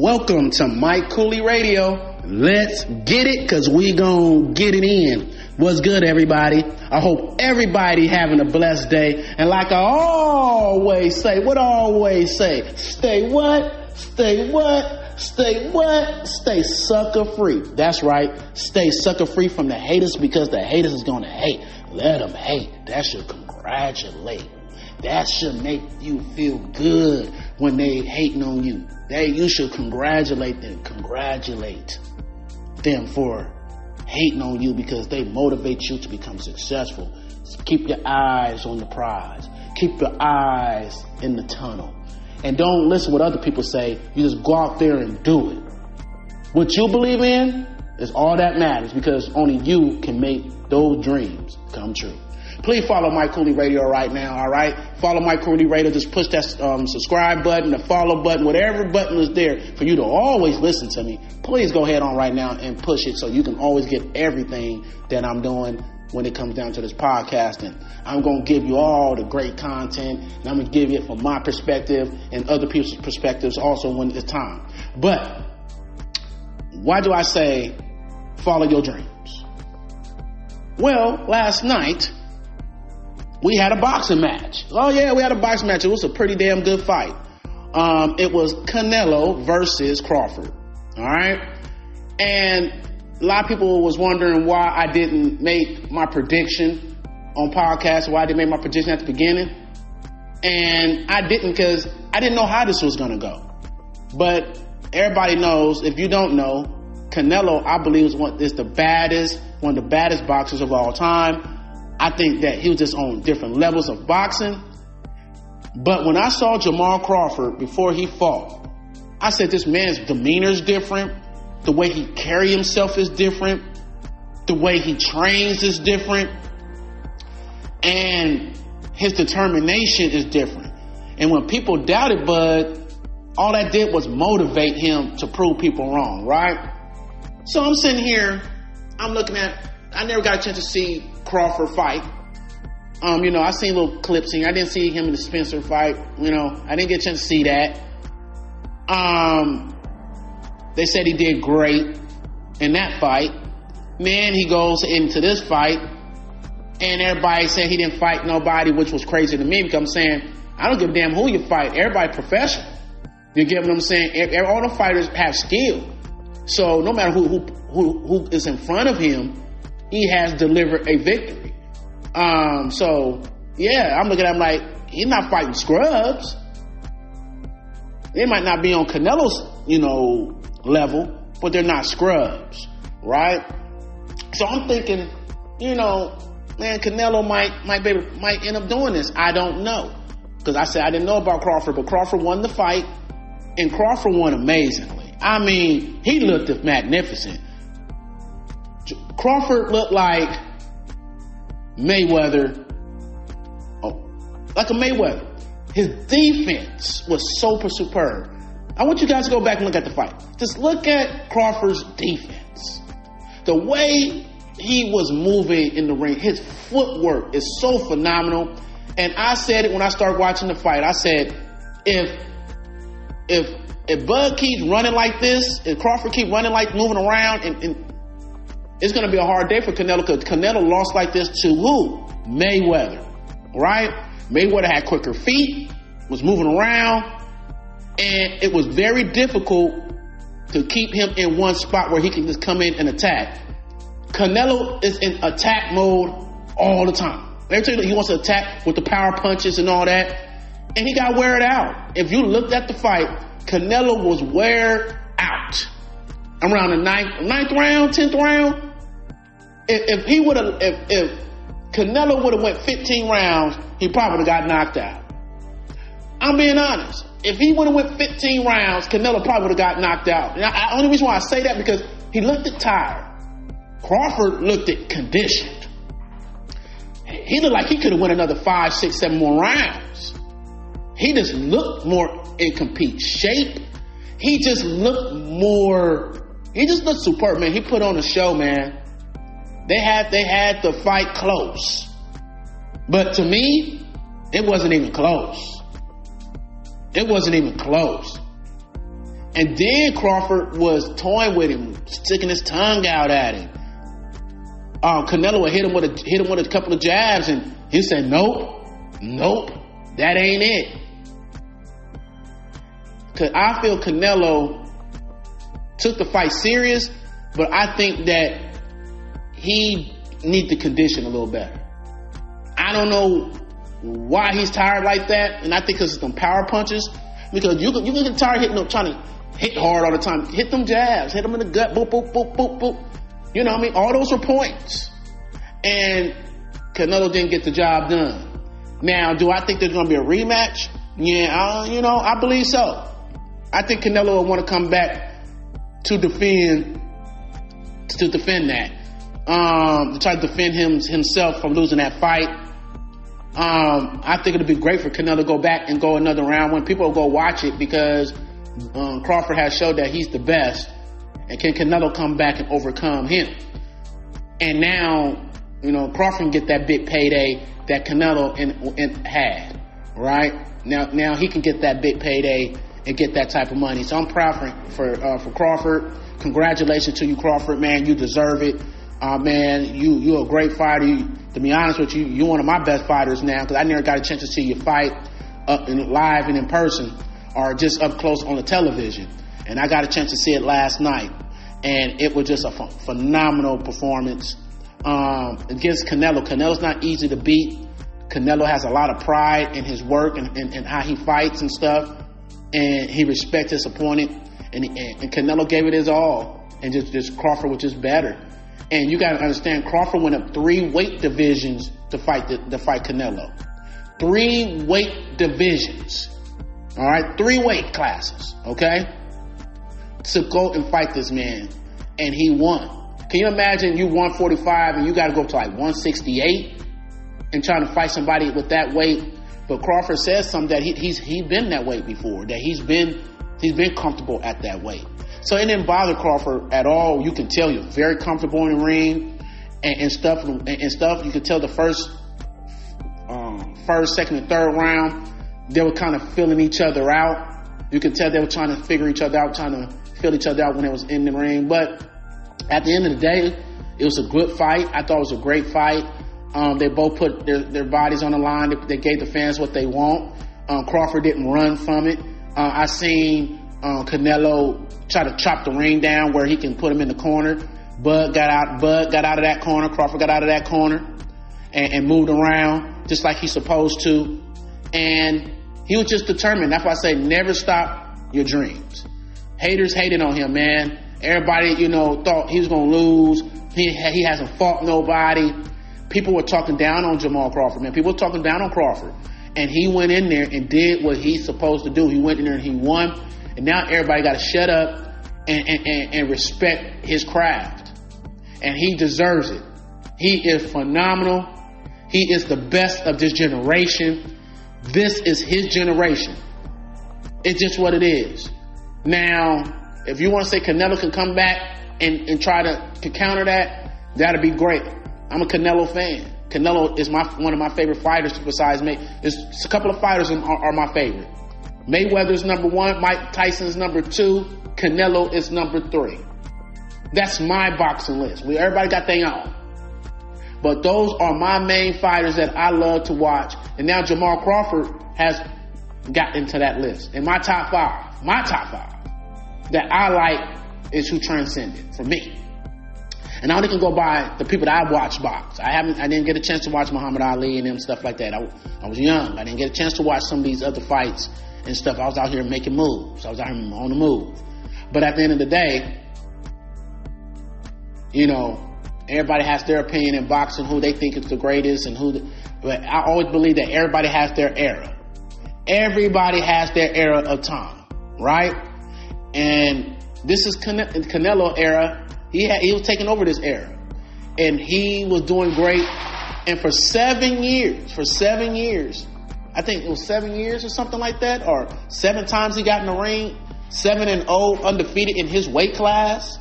Welcome to Mike Kooly Radio. Let's get it, cause we gon' get it in. What's good, everybody? I hope everybody having a blessed day. And like I always say, stay what? Stay what? Stay what? Stay sucker free. That's right. Stay sucker free from the haters, because the haters is gonna hate. Let them hate. That should congratulate. That should make you feel good when they hating on you. You should congratulate them. Congratulate them for hating on you, because they motivate you to become successful. So keep your eyes on the prize. Keep your eyes in the tunnel. And don't listen to what other people say. You just go out there and do it. What you believe in is all that matters, because only you can make those dreams come true. Please follow Mike Kooly Radio right now, all right? Follow Mike Kooly Radio. Just push that subscribe button, the follow button, whatever button is there for you to always listen to me. Please go ahead on right now and push it so you can always get everything that I'm doing when it comes down to this podcasting. I'm going to give you all the great content, and I'm going to give you it from my perspective and other people's perspectives also when it's time. But why do I say follow your dreams? Well, last night, we had a boxing match. Oh, yeah, we had a boxing match. It was a pretty damn good fight. It was Canelo versus Crawford. All right? And a lot of people was wondering why I didn't make my prediction on podcast, why I didn't make my prediction at the beginning. And I didn't, because I didn't know how this was going to go. But everybody knows, if you don't know, Canelo, I believe, is one of the baddest boxers of all time. I think that he was just on different levels of boxing. But when I saw Jamal Crawford before he fought, I said this man's demeanor is different. The way he carry himself is different. The way he trains is different. And his determination is different. And when people doubted Bud, all that did was motivate him to prove people wrong, right? So I'm sitting here, I'm looking at, I never got a chance to see Crawford fight. I seen little clips here. I didn't see him in the Spencer fight. I didn't get a chance to see that. They said he did great in that fight. Then he goes into this fight, and everybody said he didn't fight nobody, which was crazy to me, because I'm saying, I don't give a damn who you fight. Everybody professional. You get what I'm saying? All the fighters have skill. So no matter who is in front of him, he has delivered a victory. So yeah, I'm looking at him like, he's not fighting scrubs. They might not be on Canelo's, level, but they're not scrubs, right? So I'm thinking, man, Canelo might end up doing this. I don't know, because I said I didn't know about Crawford, but Crawford won the fight, and Crawford won amazingly. I mean, he looked magnificent. Crawford looked like Mayweather. Like a Mayweather. His defense was super superb. I want you guys to go back and look at the fight. Just look at Crawford's defense. The way he was moving in the ring, his footwork is so phenomenal. And I said it when I started watching the fight. I said, if Bud keeps running like this, if Crawford keep running like moving around, and it's going to be a hard day for Canelo, because Canelo lost like this to who? Mayweather, right? Mayweather had quicker feet, was moving around, and it was very difficult to keep him in one spot where he can just come in and attack. Canelo is in attack mode all the time. Every time he wants to attack with the power punches and all that, and he got wear out. If you looked at the fight, Canelo was wear out. Around the ninth round, 10th round, if Canelo would have went 15 rounds, he probably would have got knocked out. I'm being honest. If he would have went 15 rounds, Canelo probably would have got knocked out. And the only reason why I say that, because he looked tired. Crawford looked conditioned. He looked like he could have won another 5, 6, 7 more rounds. He just looked more in compete shape. He just looked superb, man. He put on a show, man. They had the fight close. But to me, it wasn't even close. It wasn't even close. And then Crawford was toying with him, sticking his tongue out at him. Canelo would hit him with a couple of jabs, and he said, nope, that ain't it. Cause I feel Canelo took the fight serious, but I think that he needs to condition a little better. I don't know why he's tired like that, and I think it's some power punches. Because you can get tired hitting them, trying to hit hard all the time. Hit them jabs, hit them in the gut, boop, boop, boop, boop, boop. You know what I mean? All those were points. And Canelo didn't get the job done. Now, do I think there's going to be a rematch? Yeah, I believe so. I think Canelo will want to come back to defend that. To try to defend himself from losing that fight. I think it'll be great for Canelo to go back and go another round when people will go watch it, because Crawford has showed that he's the best. And can Canelo come back and overcome him? And now, Crawford can get that big payday that Canelo had, right? Now he can get that big payday and get that type of money. So I'm proud for Crawford. Congratulations to you, Crawford, man. You deserve it. Man, you're a great fighter. To be honest with you, you're one of my best fighters now, because I never got a chance to see you fight live and in person, or just up close on the television. And I got a chance to see it last night, and it was just a phenomenal performance against Canelo. Canelo's not easy to beat. Canelo has a lot of pride in his work and how he fights and stuff, and he respects his opponent. And Canelo gave it his all, and just Crawford was just better. And you got to understand, Crawford went up 3 weight divisions to fight Canelo. 3 weight divisions. All right, 3 weight classes. Okay, to go and fight this man, and he won. Can you imagine you 145 and you got to go to like 168 and trying to fight somebody with that weight? But Crawford says something that he's been that weight before. That he's been comfortable at that weight. So it didn't bother Crawford at all. You can tell you're very comfortable in the ring and stuff. You could tell the first, second, and third round, they were kind of feeling each other out. You could tell they were trying to figure each other out, trying to feel each other out when it was in the ring. But at the end of the day, it was a good fight. I thought it was a great fight. They both put their bodies on the line. They gave the fans what they want. Crawford didn't run from it. I seen Canelo try to chop the ring down where he can put him in the corner. Bud got out of that corner. Crawford got out of that corner and moved around just like he's supposed to. And he was just determined. That's why I say never stop your dreams. Haters hated on him, man. Everybody, thought he was going to lose. He hasn't fought nobody. People were talking down on Jamal Crawford, man. People were talking down on Crawford. And he went in there and did what he's supposed to do. He went in there and he won. And now everybody got to shut up and respect his craft. And he deserves it. He is phenomenal. He is the best of this generation. This is his generation. It's just what it is. Now, if you want to say Canelo can come back and try to counter that, that'd be great. I'm a Canelo fan. Canelo is one of my favorite fighters besides me. There's a couple of fighters are my favorite. Mayweather's number 1, Mike Tyson's number 2, Canelo is number 3. That's my boxing list. Everybody got their own. But those are my main fighters that I love to watch. And now Jamal Crawford has got into that list. And my top five that I like is who transcended for me. And I only can go by the people that I watch box. I didn't get a chance to watch Muhammad Ali and them stuff like that. I was young. I didn't get a chance to watch some of these other fights and stuff. I was out here making moves. I was out here on the move. But at the end of the day, everybody has their opinion in boxing, who they think is the greatest and but I always believe that everybody has their era. Everybody has their era of time, right? And this is Canelo era. He was taking over this era. And he was doing great. And for 7 years, I think it was 7 years or something like that, or 7 times he got in the ring, 7-0, undefeated in his weight class.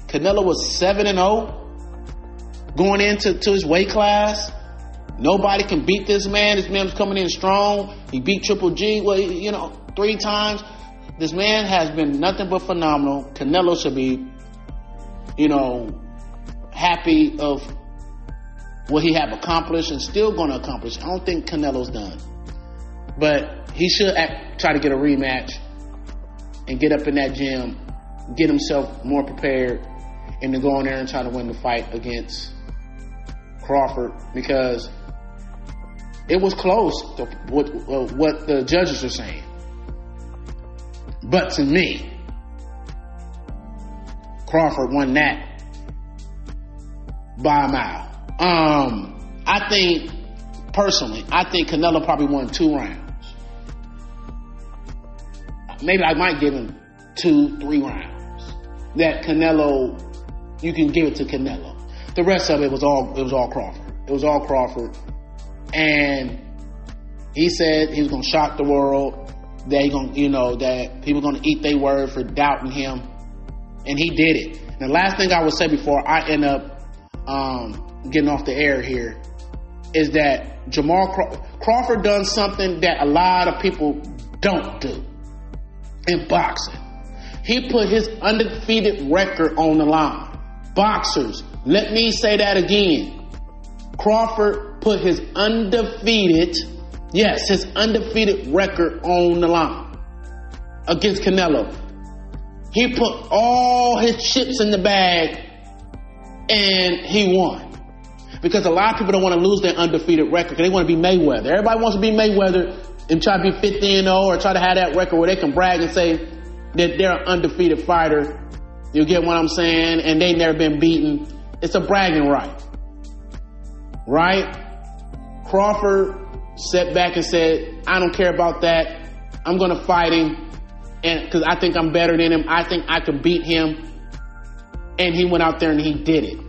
Canelo was 7-0 going into his weight class. Nobody can beat this man. This man was coming in strong. He beat Triple G, 3 times. This man has been nothing but phenomenal. Canelo should be, happy of what he have accomplished and still going to accomplish. I don't think Canelo's done. But he should try to get a rematch and get up in that gym, get himself more prepared, and to go in there and try to win the fight against Crawford, because it was close to what the judges are saying. But to me, Crawford won that by a mile. I think Canelo probably won 2 rounds. Maybe I might give him 2-3 rounds. That Canelo, you can give it to Canelo. The rest of it was all Crawford. It was all Crawford. And he said he was going to shock the world. That people going to eat their word for doubting him. And he did it. And the last thing I would say before I end up getting off the air here is that Crawford done something that a lot of people don't do in boxing. He put his undefeated record on the line. Boxers, let me say that again. Crawford put his undefeated record on the line against Canelo. He put all his chips in the bag and he won. Because a lot of people don't want to lose their undefeated record because they want to be Mayweather. Everybody wants to be Mayweather and try to be 50-0 or try to have that record where they can brag and say that they're an undefeated fighter. You get what I'm saying? And they never been beaten. It's a bragging right. Right? Crawford sat back and said, I don't care about that. I'm going to fight him because I think I'm better than him. I think I can beat him. And he went out there and he did it.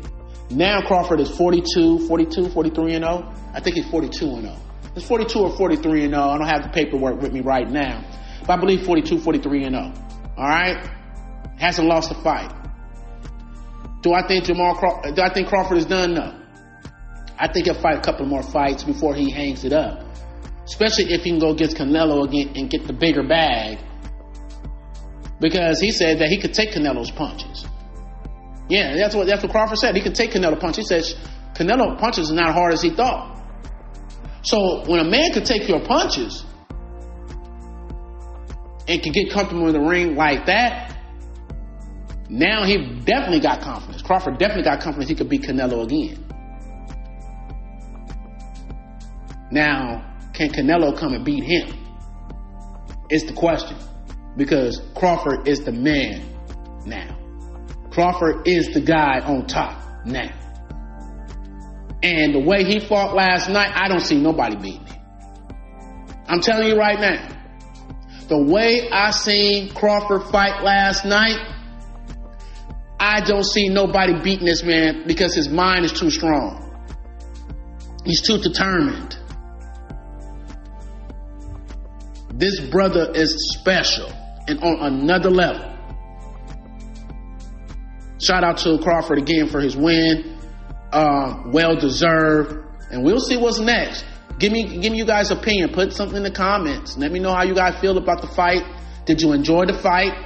Now Crawford is 43-0. I think he's 42-0. It's 42 or 43-0. I don't have the paperwork with me right now. But I believe 43-0. All right? Hasn't lost a fight. Do I think Crawford is done? No. I think he'll fight a couple more fights before he hangs it up. Especially if he can go against Canelo again and get the bigger bag. Because he said that he could take Canelo's punches. Yeah, that's what Crawford said. He could take Canelo punches. He says Canelo punches are not hard as he thought. So when a man could take your punches and can get comfortable in the ring like that, now he definitely got confidence. Crawford definitely got confidence he could beat Canelo again. Now, can Canelo come and beat him? It's the question. Because Crawford is the man now. Crawford is the guy on top now. And the way he fought last night, I don't see nobody beating him. I'm telling you right now. The way I seen Crawford fight last night, I don't see nobody beating this man because his mind is too strong. He's too determined. This brother is special and on another level. Shout out to Crawford again for his win. Well deserved. And we'll see what's next. Give me you guys' opinion. Put something in the comments. Let me know how you guys feel about the fight. Did you enjoy the fight?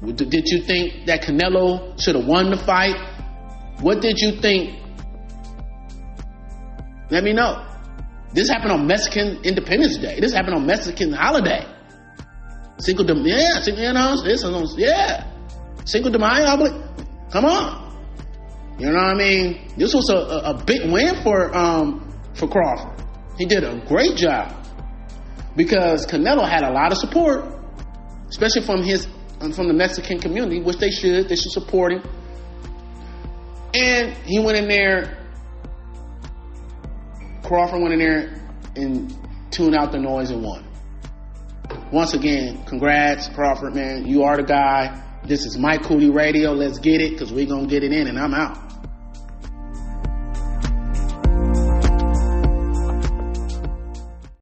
Did you think that Canelo should have won the fight? What did you think? Let me know. This happened on Mexican Independence Day. This happened on Mexican holiday. Cinco de Mayo. Cinco de Mayo. Come on. You know what I mean? This was a big win for Crawford. He did a great job because Canelo had a lot of support, especially from the Mexican community, which they should support him. And he went in there. Crawford went in there and tuned out the noise and won. Once again, congrats, Crawford, man. You are the guy. This is my Kooly Radio. Let's get it because we're going to get it in, and I'm out.